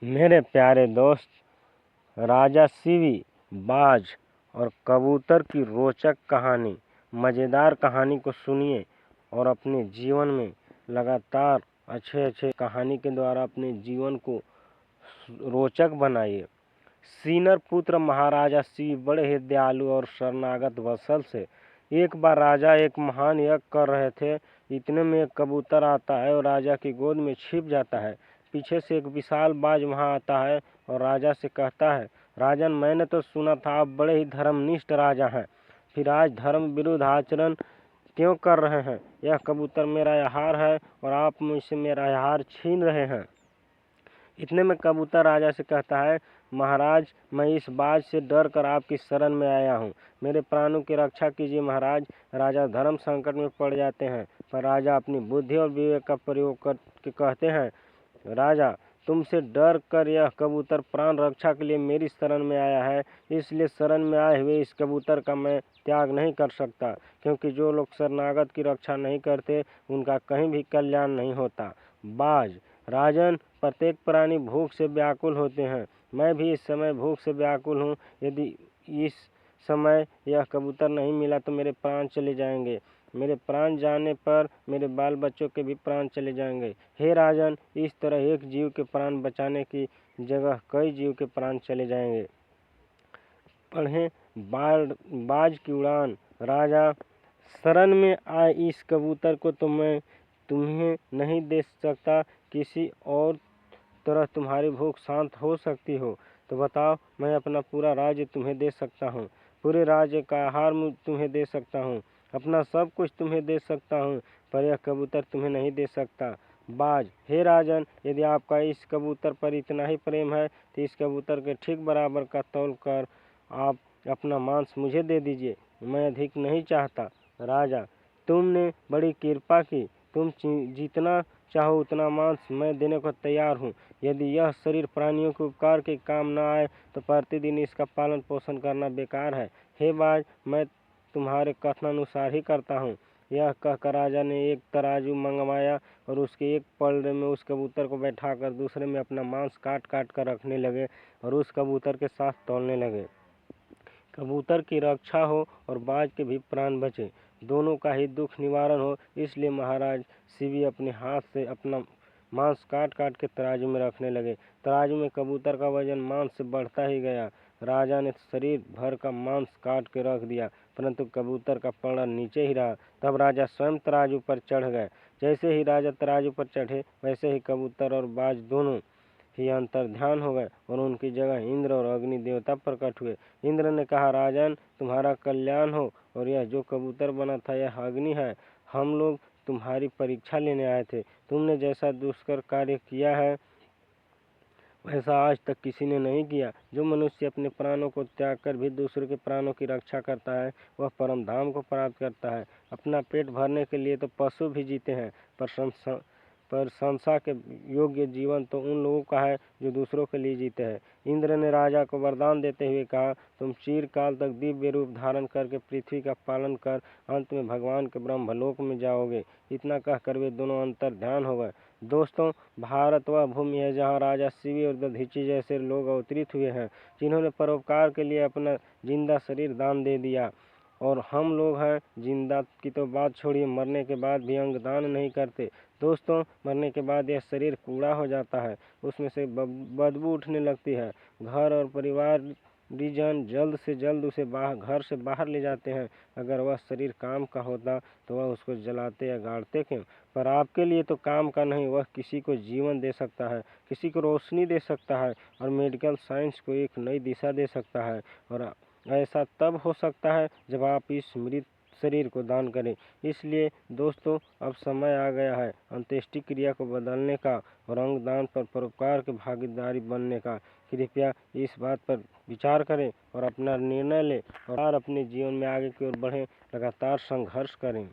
मेरे प्यारे दोस्त, राजा शिवी, बाज और कबूतर की रोचक कहानी, मज़ेदार कहानी को सुनिए और अपने जीवन में लगातार अच्छे कहानी के द्वारा अपने जीवन को रोचक बनाइए। सीनर पुत्र महाराजा शिवी बड़े ही दयालु और शरणागत वत्सल से। एक बार राजा एक महान यज्ञ कर रहे थे। इतने में एक कबूतर आता है और राजा की गोद में छिप जाता है। पीछे से एक विशाल बाज वहां आता है और राजा से कहता है, राजन, मैंने तो सुना था आप बड़े ही धर्मनिष्ठ राजा हैं, फिर आज धर्म विरुद्ध आचरण क्यों कर रहे हैं? यह कबूतर मेरा आहार है और आप मुझसे मेरा आहार छीन रहे हैं। इतने में कबूतर राजा से कहता है, महाराज, मैं इस बाज से डर कर आपकी शरण में आया हूँ, मेरे प्राणों की रक्षा कीजिए महाराज। राजा धर्म संकट में पड़ जाते हैं, पर राजा अपनी बुद्धि और विवेक का प्रयोग करके कहते हैं, राजा, तुमसे डर कर यह कबूतर प्राण रक्षा के लिए मेरी शरण में आया है, इसलिए शरण में आए हुए इस कबूतर का मैं त्याग नहीं कर सकता, क्योंकि जो लोग शरणागत की रक्षा नहीं करते उनका कहीं भी कल्याण नहीं होता। बाज, राजन, प्रत्येक प्राणी भूख से व्याकुल होते हैं, मैं भी इस समय भूख से व्याकुल हूँ। यदि इस समय यह कबूतर नहीं मिला तो मेरे प्राण चले जाएंगे, मेरे प्राण जाने पर मेरे बाल बच्चों के भी प्राण चले जाएंगे। हे राजन, इस तरह एक जीव के प्राण बचाने की जगह कई जीव के प्राण चले जाएंगे। पढ़ें बाज की उड़ान। राजा, शरण में आए इस कबूतर को तो मैं तुम्हें नहीं दे सकता, किसी और तरह तुम्हारी भूख शांत हो सकती हो तो बताओ, मैं अपना पूरा राज्य तुम्हें दे सकता हूँ, पूरे राज्य का आहार तुम्हें दे सकता हूँ, अपना सब कुछ तुम्हें दे सकता हूँ, पर यह कबूतर तुम्हें नहीं दे सकता। बाज, हे राजन, यदि आपका इस कबूतर पर इतना ही प्रेम है तो इस कबूतर के ठीक बराबर का तौल कर आप अपना मांस मुझे दे दीजिए, मैं अधिक नहीं चाहता। राजा, तुमने बड़ी कृपा की, तुम जितना चाहो उतना मांस मैं देने को तैयार हूँ। यदि यह शरीर प्राणियों के उपकार के काम न आए तो प्रतिदिन इसका पालन पोषण करना बेकार है। हे बाज, मैं तुम्हारे कथनानुसार ही करता हूँ। यह कहकर राजा ने एक तराजू मंगवाया और उसके एक पलड़े में उस कबूतर को बैठाकर दूसरे में अपना मांस काट काट कर रखने लगे और उस कबूतर के साथ तौलने लगे। कबूतर की रक्षा हो और बाज के भी प्राण बचे, दोनों का ही दुख निवारण हो, इसलिए महाराज शिवी अपने हाथ से अपना मांस काट काट के तराजू में रखने लगे। तराजू में कबूतर का वजन मांस से बढ़ता ही गया। राजा ने शरीर भर का मांस काट के रख दिया, परंतु कबूतर का पलड़ा नीचे ही रहा। तब राजा स्वयं तराजू पर चढ़ गए। जैसे ही राजा तराजू पर चढ़े वैसे ही कबूतर और बाज दोनों ही अंतर्ध्यान हो गए और उनकी जगह इंद्र और अग्नि देवता प्रकट हुए। इंद्र ने कहा, राजन, तुम्हारा कल्याण हो, और यह जो कबूतर बना था यह अग्नि है। हम लोग तुम्हारी परीक्षा लेने आए थे। तुमने जैसा दुष्कर कार्य किया है वैसा आज तक किसी ने नहीं किया। जो मनुष्य अपने प्राणों को त्याग कर भी दूसरों के प्राणों की रक्षा करता है वह परम धाम को प्राप्त करता है। अपना पेट भरने के लिए तो पशु भी जीते हैं, पर संसार के योग्य जीवन तो उन लोगों का है जो दूसरों के लिए जीते हैं। इंद्र ने राजा को वरदान देते हुए कहा, तुम चिरकाल तक दिव्य रूप धारण करके पृथ्वी का पालन कर अंत में भगवान के ब्रह्मलोक में जाओगे। इतना कहकर वे दोनों अंतर्ध्यान हो गए। दोस्तों, भारत वह भूमि है जहाँ राजा शिवी और दधीची जैसे लोग अवतरित हुए हैं, जिन्होंने परोपकार के लिए अपना जिंदा शरीर दान दे दिया। और हम लोग हैं, जिंदा की तो बात छोड़िए, मरने के बाद भी अंग दान नहीं करते। दोस्तों, मरने के बाद यह शरीर कूड़ा हो जाता है, उसमें से बदबू उठने लगती है। घर और परिवारजन जल्द से जल्द उसे घर से बाहर ले जाते हैं। अगर वह शरीर काम का होता तो वह उसको जलाते या गाड़ते क्यों? पर आपके लिए तो काम का नहीं, वह किसी को जीवन दे सकता है, किसी को रोशनी दे सकता है और मेडिकल साइंस को एक नई दिशा दे सकता है। और ऐसा तब हो सकता है जब आप इस मृत शरीर को दान करें। इसलिए दोस्तों, अब समय आ गया है अंत्येष्टि क्रिया को बदलने का और अंगदान पर परोपकार के भागीदारी बनने का। कृपया इस बात पर विचार करें और अपना निर्णय लें और अपने जीवन में आगे की ओर बढ़ें, लगातार संघर्ष करें।